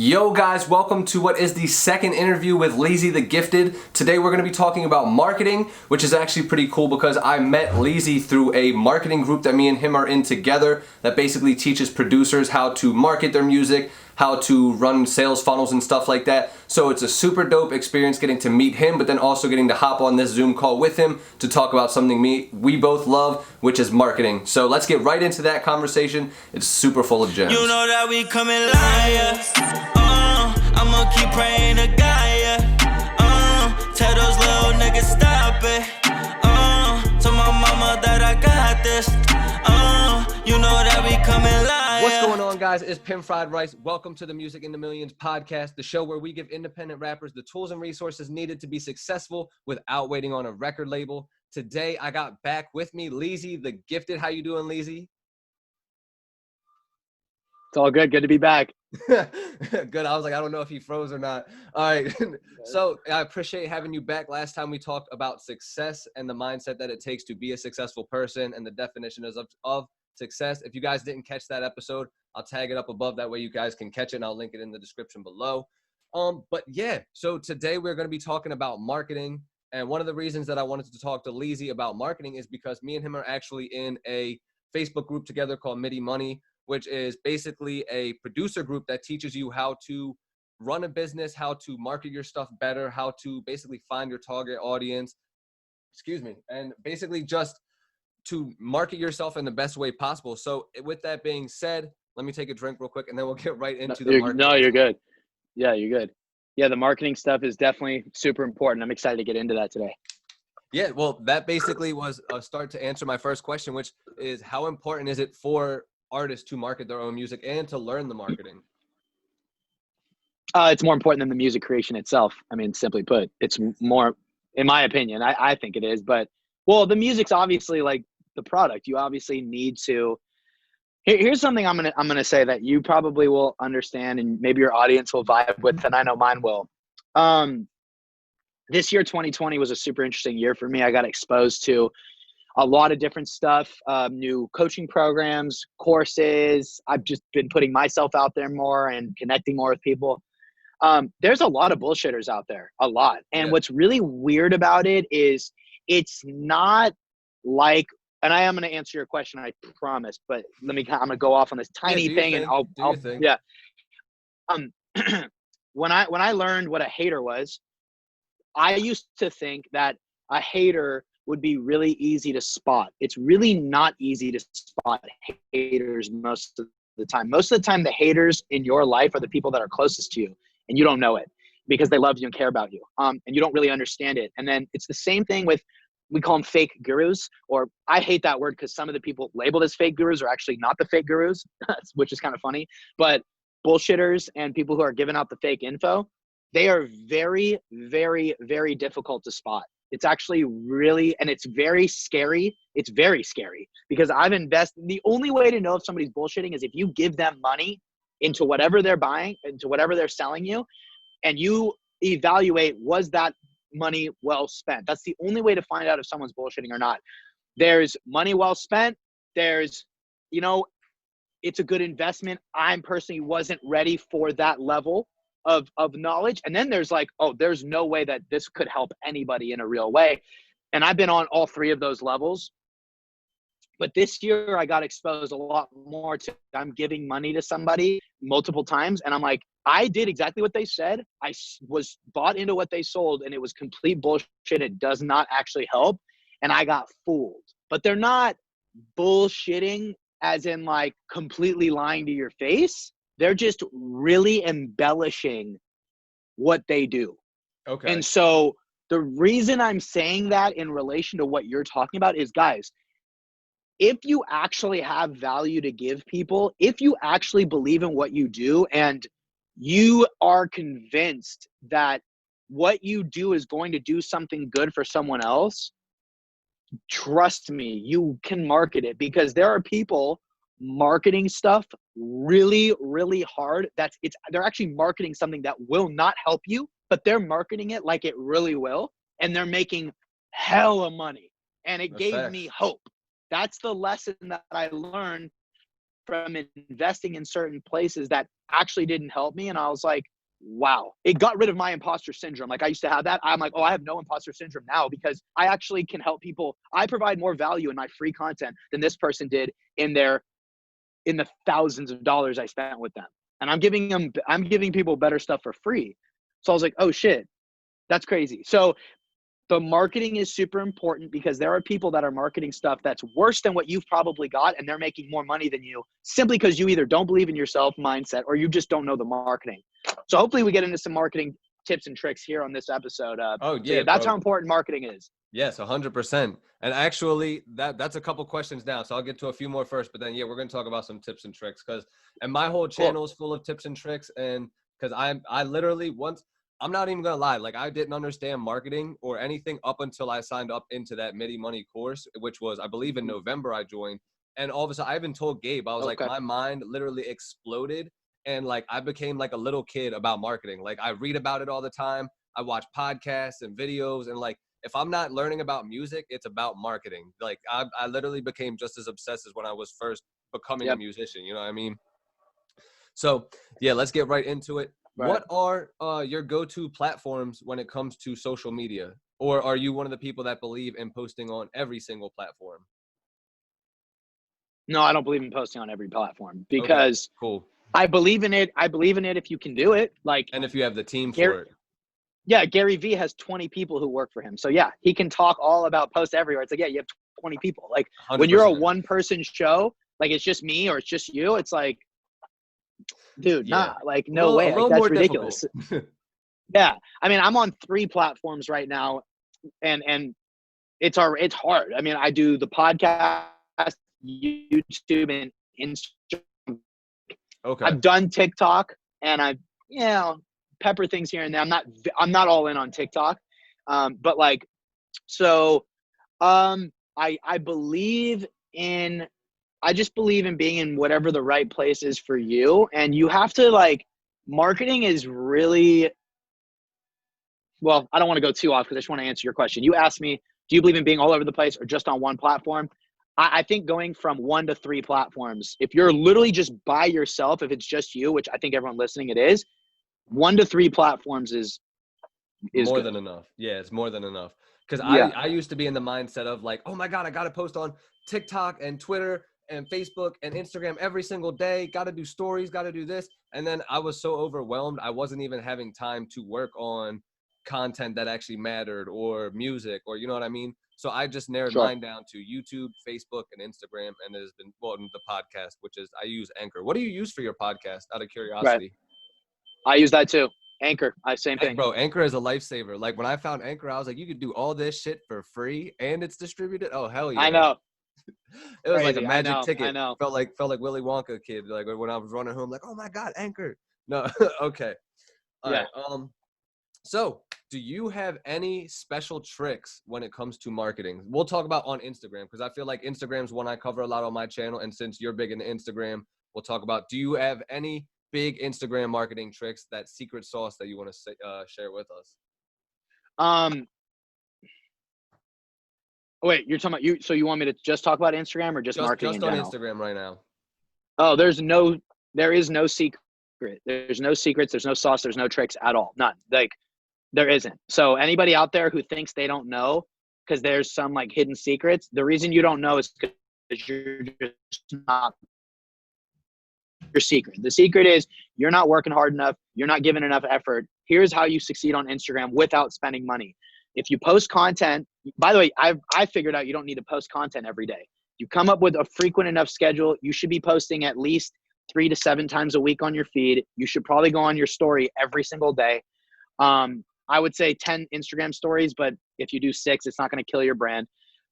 Yo guys, welcome to what is the second interview with Leezy the Gifted. Today we're going to be talking about marketing, which is actually pretty cool because I met Leezy through a marketing group that me and him are in together that basically teaches producers how to market their music, how to run sales funnels and stuff like that. So it's a super dope experience getting to meet him, but then also getting to hop on this Zoom call with him to talk about something we both love, which is marketing. So let's get right into that conversation. It's super full of gems. You know that we coming liar. I'ma keep praying to God, tell those little niggas stop it. Tell my mama that I got this. You know that we coming liar. What's going on, guys? It's Pim Fried Rice. Welcome to the Music in the Millions podcast, the show where we give independent rappers the tools and resources needed to be successful without waiting on a record label. Today, I got back with me Leezy the Gifted. How you doing, Leezy? It's all good. Good to be back. Good. I was like, I don't know if he froze or not. All right. So I appreciate having you back. Last time we talked about success and the mindset that it takes to be a successful person and the definition of success. If you guys didn't catch that episode, I'll tag it up above. That way you guys can catch it, and I'll link it in the description below. But yeah, so today we're going to be talking about marketing. And one of the reasons that I wanted to talk to Leezy about marketing is because me and him are actually in a Facebook group together called MIDI Money, which is basically a producer group that teaches you how to run a business, how to market your stuff better, how to basically find your target audience, and basically just to market yourself in the best way possible. So with that being said, let me take a drink real quick and then we'll get right into the marketing. No, you're good. Yeah, you're good. Yeah, the marketing stuff is definitely super important. I'm excited to get into that today. Yeah, well, that basically was a start to answer my first question, which is how important is it for artists to market their own music and to learn the marketing? It's more important than the music creation itself. I mean, simply put, it's more, in my opinion, I think it is. But, well, the music's obviously like the product. You obviously need to. Here's something I'm gonna say that you probably will understand, and maybe your audience will vibe with, and I know mine will. This year, 2020, was a super interesting year for me. I got exposed to a lot of different stuff, new coaching programs, courses. I've just been putting myself out there more and connecting more with people. There's a lot of bullshitters out there, a lot. And What's really weird about it is it's not like, and I am going to answer your question, I promise, but I'm going to go off on this tiny thing and I'll yeah. When I learned what a hater was, I used to think that a hater would be really easy to spot. It's really not easy to spot haters most of the time. Most of the time, the haters in your life are the people that are closest to you, and you don't know it because they love you and care about you, and you don't really understand it. And then it's the same thing with, we call them fake gurus, or I hate that word because some of the people labeled as fake gurus are actually not the fake gurus, which is kind of funny. But bullshitters and people who are giving out the fake info, they are very, very, very difficult to spot. It's actually really, and it's very scary. It's very scary because I've invested. The only way to know if somebody's bullshitting is if you give them money into whatever they're buying, into whatever they're selling you, and you evaluate, was that money well spent? That's the only way to find out if someone's bullshitting or not. There's money well spent. There's, it's a good investment. I personally wasn't ready for that level of knowledge. And then there's like, oh, there's no way that this could help anybody in a real way. And I've been on all three of those levels. But this year I got exposed a lot more to, I'm giving money to somebody multiple times. And I'm like, I did exactly what they said. I was bought into what they sold, and it was complete bullshit. It does not actually help. And I got fooled. But they're not bullshitting as in like completely lying to your face. They're just really embellishing what they do. Okay. And so the reason I'm saying that in relation to what you're talking about is, guys, if you actually have value to give people, if you actually believe in what you do and you are convinced that what you do is going to do something good for someone else, trust me, you can market it, because there are people marketing stuff really, really hard. They're actually marketing something that will not help you, but they're marketing it like it really will, and they're making hella money. And it gave me hope. That's the lesson that I learned from investing in certain places, that actually didn't help me. And I was like, wow, it got rid of my imposter syndrome. Like I used to have that. I'm like, oh, I have no imposter syndrome now because I actually can help people. I provide more value in my free content than this person did in the thousands of dollars I spent with them. And I'm giving people better stuff for free. So I was like, oh shit, that's crazy. So the marketing is super important because there are people that are marketing stuff that's worse than what you've probably got, and they're making more money than you simply because you either don't believe in yourself mindset or you just don't know the marketing. So hopefully we get into some marketing tips and tricks here on this episode. Oh So yeah, that's bro. how important marketing is. Yes, 100%. And actually, that's a couple questions now. So I'll get to a few more first, but then yeah, we're gonna talk about some tips and tricks and my whole channel is full of tips and tricks. And because I literally once, I'm not even gonna lie, like I didn't understand marketing or anything up until I signed up into that MIDI Money course, which was I believe in November I joined. And all of a sudden, I even told Gabe, I was like, my mind literally exploded, and like I became like a little kid about marketing. Like I read about it all the time. I watch podcasts and videos, and like if I'm not learning about music, it's about marketing. Like I literally became just as obsessed as when I was first becoming a musician. You know what I mean? So yeah, let's get right into it. Right. What are your go-to platforms when it comes to social media? Or are you one of the people that believe in posting on every single platform? No, I don't believe in posting on every platform because cool. I believe in it. I believe in it if you can do it. Like, and if you have the team for it. Yeah, Gary Vee has 20 people who work for him. So yeah, he can talk all about post everywhere. It's like, yeah, you have 20 people. Like 100%. When you're a one-person show, like it's just me or it's just you, it's like, dude, nah, like no way. Like, that's ridiculous. Yeah. I mean, I'm on 3 platforms right now and it's hard. I mean, I do the podcast, YouTube, and Instagram. Okay. I've done TikTok and I've, pepper things here and there. I'm not all in on TikTok. But like, so, I believe in, I just believe in being in whatever the right place is for you. And you have to like, marketing is really, well, I don't want to go too off because I just want to answer your question. You asked me, do you believe in being all over the place or just on one platform? I think going from 1 to 3 platforms, if you're literally just by yourself, if it's just you, which I think everyone listening it is, 1 to 3 platforms is more good. than enough. Yeah, it's more than enough. Because I used to be in the mindset of like, oh my God, I got to post on TikTok and Twitter and Facebook and Instagram every single day. Got to do stories, got to do this. And then I was so overwhelmed, I wasn't even having time to work on content that actually mattered or music or, you know what I mean? So I just narrowed mine down to YouTube, Facebook, and Instagram. And it has been, well, the podcast, which is, I use Anchor. What do you use for your podcast out of curiosity? Right. I use that too. Anchor, same thing. Bro, Anchor is a lifesaver. Like when I found Anchor, I was like, you could do all this shit for free and it's distributed. Oh, hell yeah. I know. It was like a magic ticket. I know. Felt like Willy Wonka kid. Like when I was running home, like, oh my God, Anchor. No, okay. All right. So do you have any special tricks when it comes to marketing? We'll talk about on Instagram because I feel like Instagram's one I cover a lot on my channel. And since you're big into Instagram, we'll talk about, do you have any big Instagram marketing tricks, that secret sauce that you want to share with us? Wait, you're talking about you? So you want me to just talk about Instagram or just marketing in general? Just on Instagram right now. Oh, there is no secret. There's no secrets. There's no sauce. There's no tricks at all. None. Like there isn't. So anybody out there who thinks they don't know because there's some like hidden secrets, the reason you don't know is because you're just not your secret. The secret is you're not working hard enough. You're not giving enough effort. Here's how you succeed on Instagram without spending money. If you post content, by the way, I figured out you don't need to post content every day. You come up with a frequent enough schedule. You should be posting at least 3 to 7 times a week on your feed. You should probably go on your story every single day. I would say 10 Instagram stories, but if you do 6, it's not going to kill your brand.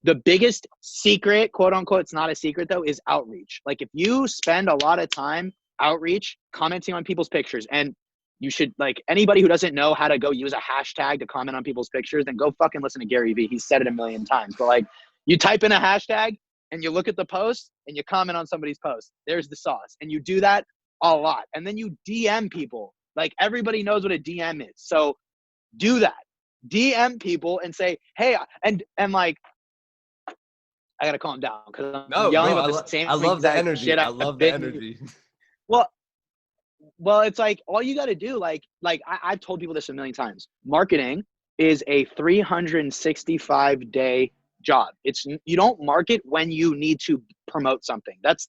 The biggest secret, quote unquote, it's not a secret though, is outreach. Like if you spend a lot of time outreach, commenting on people's pictures, and you should, like, anybody who doesn't know how to go use a hashtag to comment on people's pictures, then go fucking listen to Gary Vee. He's said it a million times. But like, you type in a hashtag and you look at the post and you comment on somebody's post. There's the sauce. And you do that a lot. And then you DM people. Like everybody knows what a DM is. So do that. DM people and say, hey, and like, I gotta calm down because I'm yelling about the same. I love the energy. Shit I love the energy. Well, Well, it's like all you got to do, I've told people this a million times. Marketing is a 365-day job. You don't market when you need to promote something. That's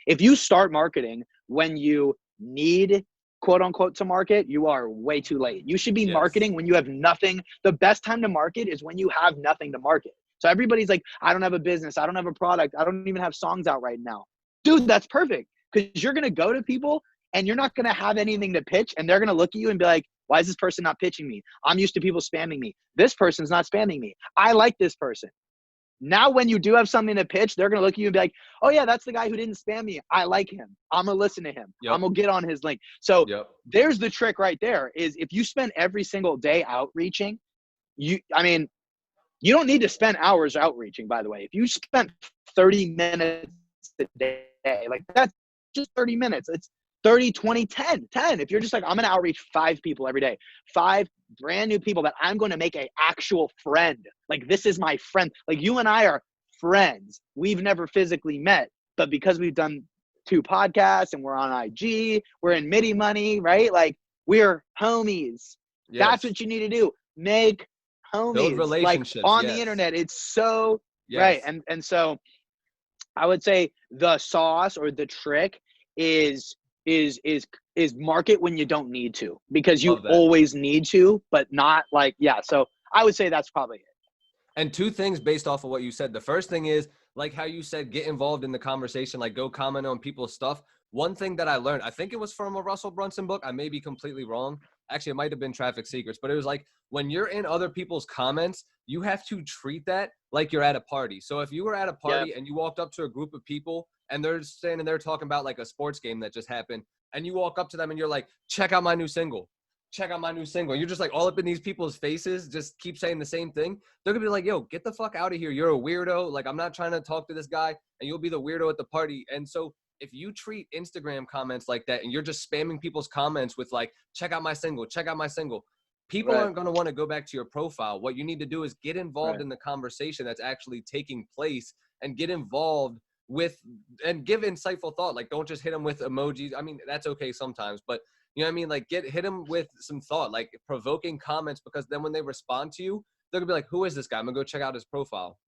if you start marketing when you need quote unquote to market, you are way too late. You should be marketing when you have nothing. The best time to market is when you have nothing to market. So everybody's like, I don't have a business. I don't have a product. I don't even have songs out right now. Dude, that's perfect. Because you're going to go to people and you're not going to have anything to pitch. And they're going to look at you and be like, why is this person not pitching me? I'm used to people spamming me. This person's not spamming me. I like this person. Now, when you do have something to pitch, they're going to look at you and be like, oh, yeah, that's the guy who didn't spam me. I like him. I'm going to listen to him. I'm going to get on his link. So there's the trick right there is if you spend every single day outreaching, you don't need to spend hours outreaching, by the way. If you spent 30 minutes a day, like that's just 30 minutes. It's 30, 20, 10. If you're just like, I'm going to outreach 5 people every day, 5 brand new people that I'm going to make an actual friend. Like, this is my friend. Like, you and I are friends. We've never physically met, but because we've done 2 podcasts and we're on IG, we're in MIDI money, right? Like, we're homies. That's what you need to do. Make homies. Build relationships. Like, on the internet. It's so right. And so I would say the sauce or the trick is market when you don't need to, because you always need to, but not like, so I would say that's probably it. And 2 things based off of what you said. The first thing is, like how you said, get involved in the conversation, like go comment on people's stuff. One thing that I learned, I think it was from a Russell Brunson book. I may be completely wrong. Actually, it might have been Traffic Secrets, but it was like when you're in other people's comments, you have to treat that like you're at a party. So if you were at a party and you walked up to a group of people and they're standing there talking about like a sports game that just happened, and you walk up to them and you're like, check out my new single. Check out my new single. You're just like all up in these people's faces, just keep saying the same thing. They're gonna be like, yo, get the fuck out of here. You're a weirdo. Like, I'm not trying to talk to this guy, and you'll be the weirdo at the party. And so if you treat Instagram comments like that and you're just spamming people's comments with like, check out my single, people aren't going to want to go back to your profile. What you need to do is get involved in the conversation that's actually taking place, and get involved with and give insightful thought. Like, don't just hit them with emojis. I mean, that's okay sometimes, but you know what I mean? Like, hit them with some thought, like provoking comments, because then when they respond to you, they're gonna be like, who is this guy? I'm gonna go check out his profile.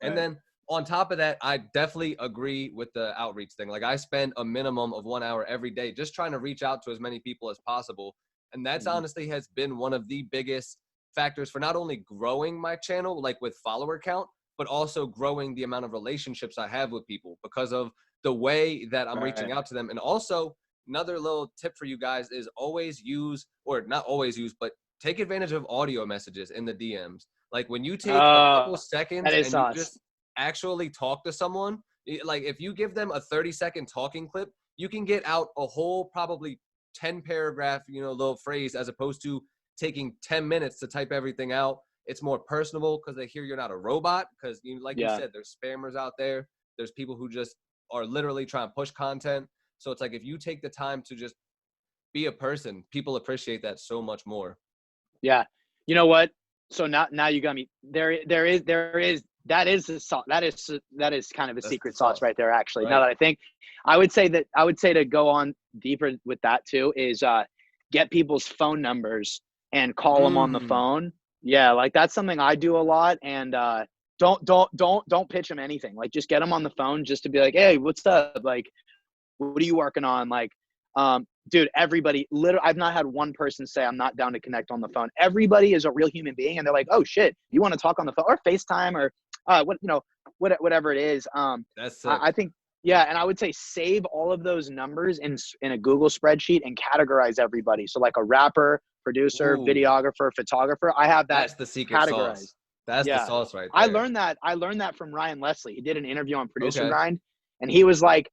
And then on top of that, I definitely agree with the outreach thing. Like, I spend a minimum of 1 hour every day just trying to reach out to as many people as possible. And that's honestly has been one of the biggest factors for not only growing my channel, like with follower count, but also growing the amount of relationships I have with people because of the way that I'm reaching out to them. And also, another little tip for you guys is always use, or not always use, but take advantage of audio messages in the DMs. Like, when you take a couple seconds and you just actually talk to someone, like if you give them a 30-second talking clip, you can get out a whole probably 10 paragraph, little phrase, as opposed to taking 10 minutes to type everything out. It's more personable because they hear you're not a robot, because you said, there's spammers out there. There's people who just are literally trying to push content. So it's like, if you take the time to just be a person, people appreciate that so much more. Yeah. You know what? So now you got me. There is that is kind of a secret sauce right there, actually. Right. Now that I think, I would say to go on deeper with that too is get people's phone numbers and call them on the phone. Yeah, like that's something I do a lot. And don't pitch them anything. Like, just get them on the phone just to be like, hey, what's up? Like, what are you working on? Like, dude, everybody, literally, I've not had one person say I'm not down to connect on the phone. Everybody is a real human being, and they're like, oh shit, you want to talk on the phone or FaceTime or whatever it is. That's sick. I think, and I would say save all of those numbers in a Google spreadsheet and categorize everybody. So like a rapper, producer, videographer, photographer, I have that. That's the secret categorized. Sauce. That's the sauce right there. I learned that from Ryan Leslie. He did an interview on Producer Grind, and he was like,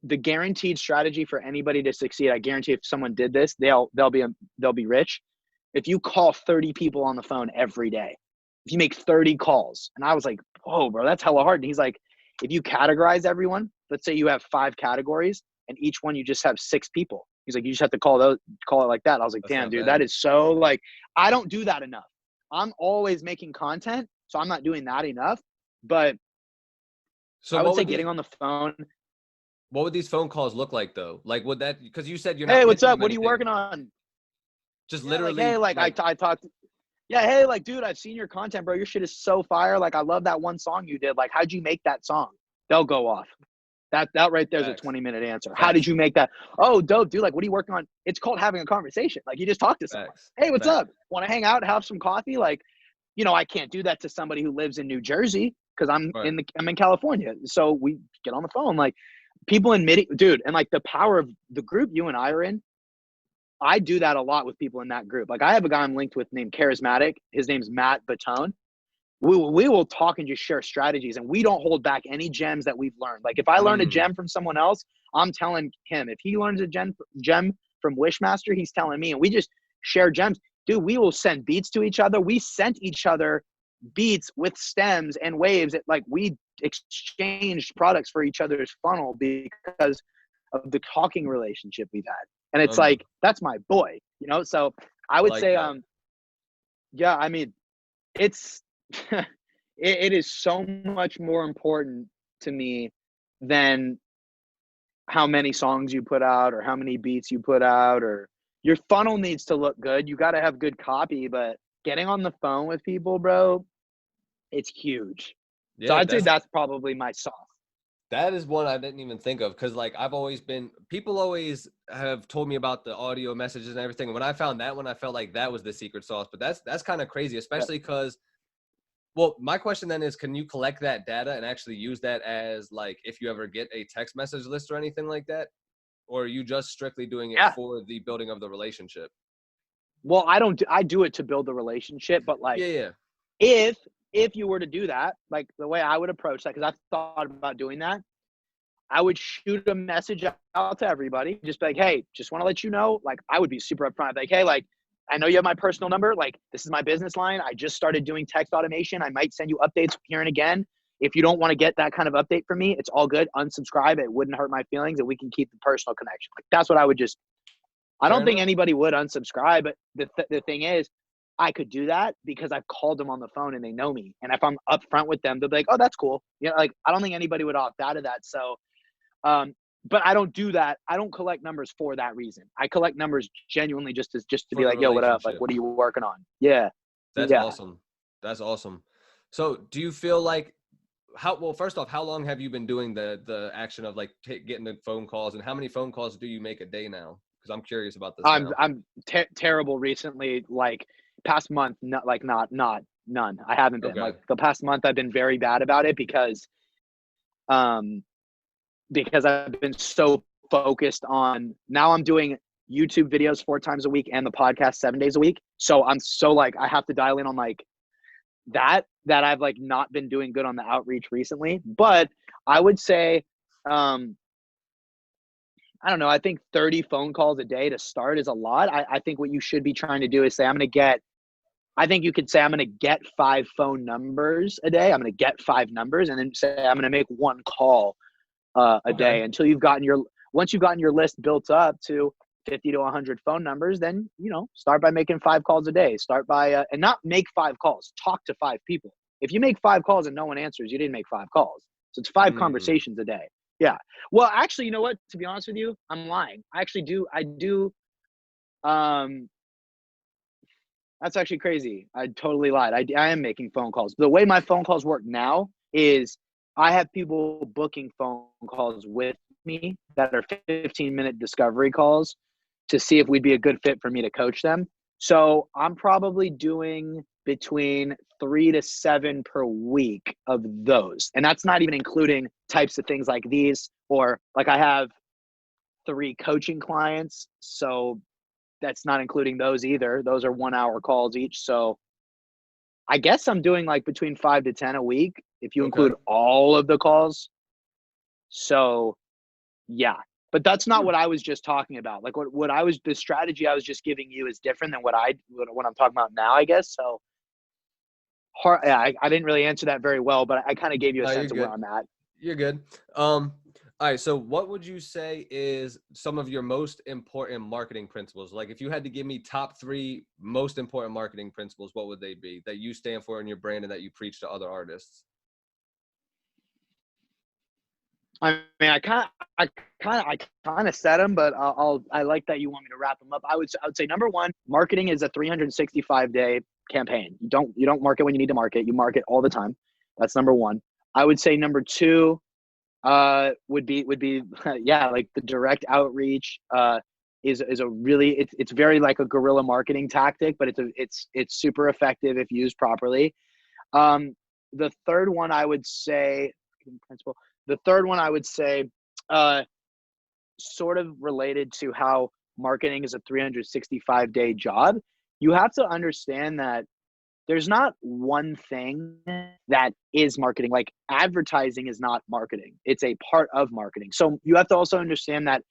the guaranteed strategy for anybody to succeed, I guarantee if someone did this, they'll be rich. If you call 30 people on the phone every day, if you make 30 calls. And I was like, whoa, bro, that's hella hard. And he's like, if you categorize everyone, let's say you have 5 categories and each one you just have 6 people. He's like, you just have to call it like that. I was like, damn, dude, that is so, like, I don't do that enough. I'm always making content, so I'm not doing that enough. But so I would say getting on the phone. What would these phone calls look like though? Like, would that, because you said you're Hey, not what's pitching up? them What are you anything, working on? just Yeah, like, hey, literally like like, I talked. Yeah, hey, like, dude, I've seen your content, bro. Your shit is so fire. Like, I love that one song you did. Like, how'd you make that song? They'll go off. That right there's a facts, 20-minute answer. How did facts, you make that? Oh, dope, dude. Like, what are you working on? It's called having a conversation. Like, you just talk to someone. facts, Hey, what's facts. up? Want to hang out, have some coffee? Like, I can't do that to somebody who lives in New Jersey because Right. I'm in California. So we get on the phone. Like, people in dude, and like the power of the group you and I are in. I do that a lot with people in that group. Like, I have a guy I'm linked with named Charismatic. His name's Matt Batone. We will talk and just share strategies, and we don't hold back any gems that we've learned. Like, if I learn a Mm, gem from someone else, I'm telling him. If he learns a gem from Wishmaster, he's telling me, and we just share gems. Dude, we will send beats to each other. We sent each other beats with stems and waves. Like, we exchanged products for each other's funnel because of the talking relationship we've had. And it's um, like, that's my boy, So I I would like say, that. yeah, I mean, it's it is so much more important to me than how many songs you put out or how many beats you put out, or your funnel needs to look good. You got to have good copy, but getting on the phone with people, bro, it's huge. So Yeah, I'd say that's probably my sauce. that is one I didn't even think of, because like I've always been, people always have told me about the audio messages and everything. And when I found that one, I felt like that was the secret sauce. But that's kind of crazy, Yeah. especially because, well, my question then is, can you collect that data and actually use that as like if you ever get a text message list or anything like that? Or are you just strictly doing it Yeah. for the building of the relationship? Well, I do it to build the relationship, but like Yeah, yeah. if if you were to do that, like the way I would approach that, because I've thought about doing that, I would shoot a message out to everybody, just be like, hey, just want to let you know, like, I would be super upfront. Like, hey, like, I know you have my personal number. Like, this is my business line. I just started doing text automation. I might send you updates here and again. If you don't want to get that kind of update from me, it's all good. Unsubscribe. It wouldn't hurt my feelings, and we can keep the personal connection. Like, that's what I would just, I Fair don't think enough. anybody would unsubscribe, but the thing is, I could do that because I've called them on the phone and they know me. And if I'm upfront with them, they'll be like, oh, that's cool. Like, I don't think anybody would opt out of that. So, but I don't do that. I don't collect numbers for that reason. I collect numbers genuinely just to be For the like, yo, what up? Like, relationship. what are you working on? Yeah. That's Yeah. awesome. That's awesome. So do you feel like, well, first off, how long have you been doing the action of like getting the phone calls, and how many phone calls do you make a day now? Because I'm curious about this now. I'm terrible recently. Like, past month, none. I haven't been. Okay. Like, the past month I've been very bad about it um because I've been so focused on, now I'm doing YouTube videos 4 times a week and the podcast 7 days a week. So I'm so like, I have to dial in on like that I've like not been doing good on the outreach recently. But I would say, um, I don't know, I think 30 phone calls a day to start is a lot. I think what you should be trying to do is say, I think you could say, I'm going to get 5 phone numbers a day. I'm going to get 5 numbers, and then say, I'm going to make 1 call a Okay. day until once you've gotten your list built up to 50 to 100 phone numbers. Then, start by making 5 calls a day. Start by, and not make 5 calls, talk to 5 people. If you make 5 calls and no one answers, you didn't make 5 calls. So it's 5 Mm, conversations a day. Yeah. Well, actually, you know what? To be honest with you, I'm lying. I actually do. Um, that's actually crazy. I totally lied. I am making phone calls. The way my phone calls work now is I have people booking phone calls with me that are 15-minute discovery calls to see if we'd be a good fit for me to coach them. So I'm probably doing between 3 to 7 per week of those. And that's not even including types of things like these, or like I have 3 coaching clients. So that's not including those either. Those are 1-hour calls each. So I guess I'm doing like between 5 to 10 a week if you okay. include all of the calls. So yeah, but that's not Hmm. what I was just talking about. Like the strategy I was just giving you is different than what I'm talking about now, I guess. So yeah, I didn't really answer that very well, but I kind of gave you a No, you're sense of where good. I'm at. You're good. All right. So what would you say is some of your most important marketing principles? Like if you had to give me top 3 most important marketing principles, what would they be that you stand for in your brand and that you preach to other artists? I mean, I kind of said them, but I like that you want me to wrap them up. I would say number one, marketing is a 365-day campaign. You don't market when you need to market. You market all the time. That's number one. I would say number two, would be yeah, like the direct outreach. Is a really, it's very like a guerrilla marketing tactic, but it's super effective if used properly. Um, the third one I would say, principle. The third one I would say, uh, sort of related to how marketing is a 365-day job. You have to understand that there's not one thing that is marketing. Like advertising is not marketing. It's a part of marketing. So you have to also understand that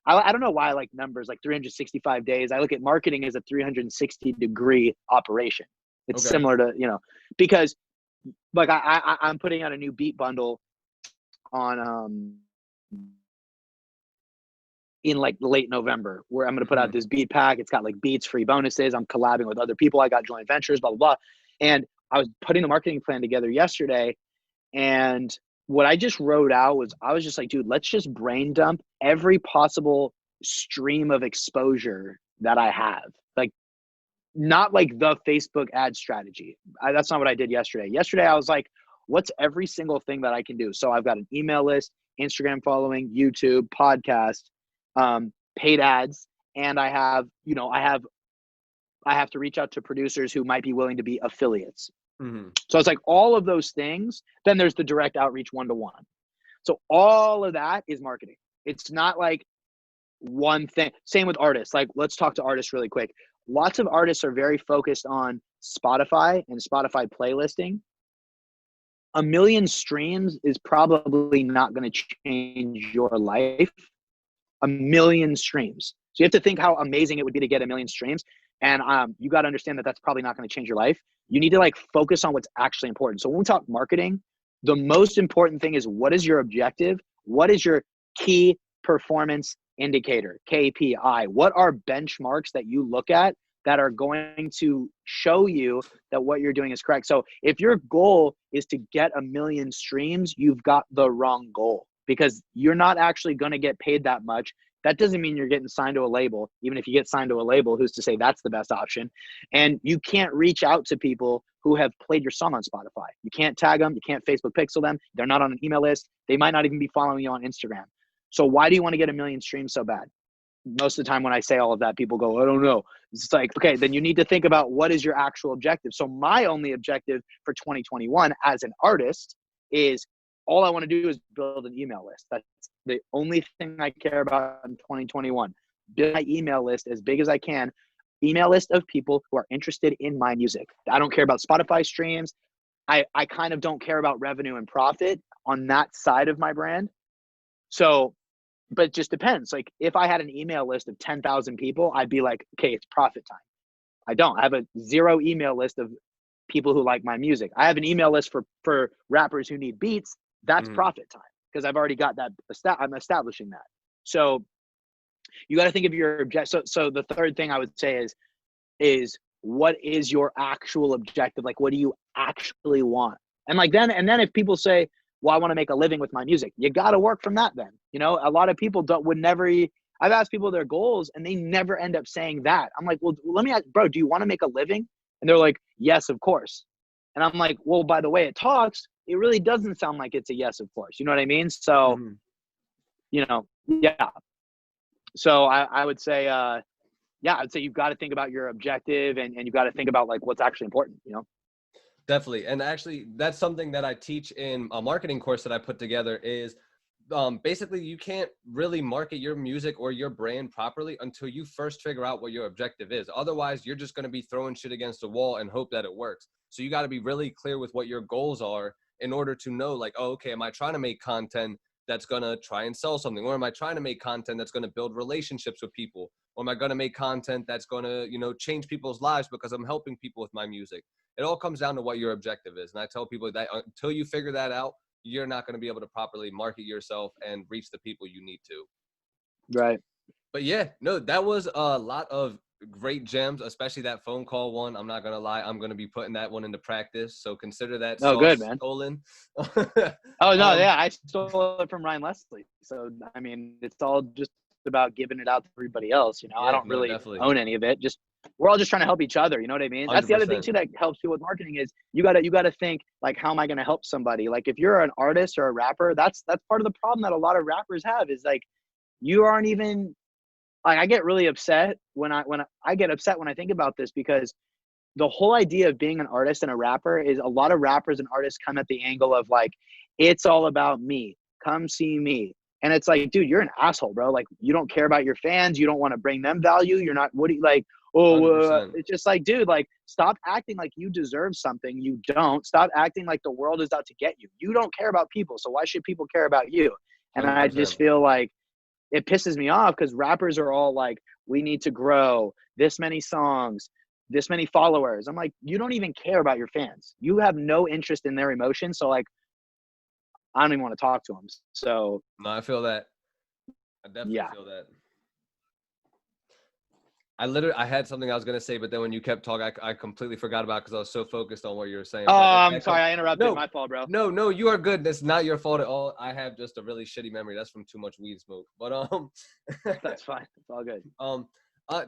I don't know why I like numbers like 365 days. I look at marketing as a 360-degree operation. It's Okay. similar to, because like I'm putting out a new beat bundle on in like late November, where I'm going to put out Mhm. this beat pack. It's got like beats, free bonuses. I'm collabing with other people. I got joint ventures, blah, blah, blah. And I was putting the marketing plan together yesterday. And what I just wrote out was, I was just like, dude, let's just brain dump every possible stream of exposure that I have. Like, not like the Facebook ad strategy. That's not what I did yesterday. Yesterday, I was like, what's every single thing that I can do? So I've got an email list, Instagram following, YouTube, podcast, paid ads, and I have to reach out to producers who might be willing to be affiliates. Mhm. So it's like all of those things. Then there's the direct outreach one-to-one. So all of that is marketing. It's not like one thing. Same with artists. Like, let's talk to artists really quick. Lots of artists are very focused on Spotify and Spotify playlisting. A million streams is probably not going to change your life. A million streams. So you have to think how amazing it would be to get a million streams. And you got to understand that that's probably not going to change your life. You need to like focus on what's actually important. So when we talk marketing, the most important thing is, what is your objective? What is your key performance indicator, KPI? What are benchmarks that you look at that are going to show you that what you're doing is correct? So if your goal is to get a million streams, you've got the wrong goal, because you're not actually going to get paid that much. That doesn't mean you're getting signed to a label. Even if you get signed to a label, who's to say that's the best option? And you can't reach out to people who have played your song on Spotify. You can't tag them. You can't Facebook pixel them. They're not on an email list. They might not even be following you on Instagram. So why do you want to get a million streams so bad? Most of the time when I say all of that, people go, I don't know. It's like, okay, then you need to think about what is your actual objective. So my only objective for 2021 as an artist is, all I want to do is build an email list. That's the only thing I care about in 2021. Build my email list as big as I can. Email list of people who are interested in my music. I don't care about Spotify streams. I kind of don't care about revenue and profit on that side of my brand. So, but it just depends. Like, if I had an email list of 10,000 people, I'd be like, okay, it's profit time. I don't. I have a zero email list of people who like my music. I have an email list for rappers who need beats. That's Mhm. profit time, because I've already got that. I'm establishing that. So you got to think of your objective. So the third thing I would say is what is your actual objective? Like, what do you actually want? And then if people say, well, I want to make a living with my music, you got to work from that. Then, a lot of people would never. I've asked people their goals and they never end up saying that. I'm like, well, let me ask, bro, do you want to make a living? And they're like, yes, of course. And I'm like, well, by the way it talks, it really doesn't sound like it's a yes, of course. You know what I mean? So, Mhm. yeah. So I would say, yeah, I'd say you've got to think about your objective, and you've got to think about like what's actually important. Definitely. And actually, that's something that I teach in a marketing course that I put together is basically you can't really market your music or your brand properly until you first figure out what your objective is. Otherwise, you're just going to be throwing shit against the wall and hope that it works. So you got to be really clear with what your goals are in order to know, like, oh, okay, am I trying to make content that's going to try and sell something? Or am I trying to make content that's going to build relationships with people? Or am I going to make content that's going to, change people's lives because I'm helping people with my music? It all comes down to what your objective is. And I tell people that until you figure that out, you're not going to be able to properly market yourself and reach the people you need to. Right. But yeah, no, that was a lot of great gems, especially that phone call one. I'm not gonna lie, I'm gonna be putting that one into practice. So consider that Oh, good, sauce man. stolen. Oh no, yeah, I stole it from Ryan Leslie. So I mean, it's all just about giving it out to everybody else. You know, I Yeah, don't no, really definitely, own any of it. Just we're all just trying to help each other. You know what I mean? That's the other thing 100%. too that helps you with marketing is you gotta think like, how am I gonna help somebody? Like if you're an artist or a rapper, that's part of the problem that a lot of rappers have is like you aren't even like I get really upset when I get upset when I think about this because the whole idea of being an artist and a rapper is a lot of rappers and artists come at the angle of like, it's all about me. Come see me. And it's like, dude, you're an asshole, bro. Like, you don't care about your fans. You don't want to bring them value. You're not, what do you like? Oh, 100%. it's just like, dude, like, stop acting like you deserve something. You don't. Stop acting like the world is out to get you. You don't care about people. So why should people care about you? And I just 100%. feel like it pisses me off because rappers are all like, we need to grow this many songs, this many followers. I'm like, you don't even care about your fans. You have no interest in their emotions. So like, I don't even want to talk to them. So No, I feel that. I definitely yeah. feel that. I had something I was gonna say, but then when you kept talking, I completely forgot about because I was so focused on what you were saying. Oh, But if I'm that sorry. I interrupted. no, My fault, bro. no, you are good. That's not your fault at all. I have just a really shitty memory. That's from too much weed smoke. But That's fine. It's all good. um,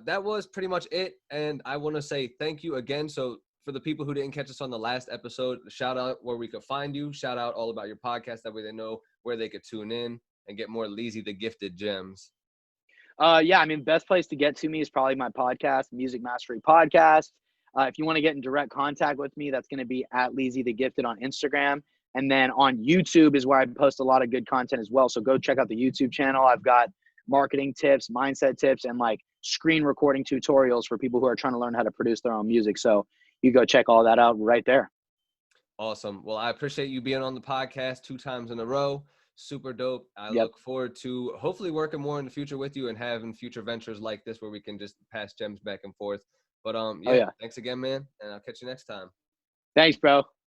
that was pretty much it. And I want to say thank you again. So for the people who didn't catch us on the last episode, shout out where we could find you. Shout out all about your podcast. That way they know where they could tune in and get more Leezy the Gifted gems. Yeah, I mean, best place to get to me is probably my podcast, Music Mastery Podcast. If you want to get in direct contact with me, that's going to be at Leezy the Gifted on Instagram. And then on YouTube is where I post a lot of good content as well. So go check out the YouTube channel. I've got marketing tips, mindset tips, and like screen recording tutorials for people who are trying to learn how to produce their own music. So you go check all that out right there. Awesome. Well, I appreciate you being on the podcast 2 times in a row. Super dope. I Yep. look forward to hopefully working more in the future with you and having future ventures like this where we can just pass gems back and forth. But Oh, yeah. thanks again, man, and I'll catch you next time. Thanks, bro.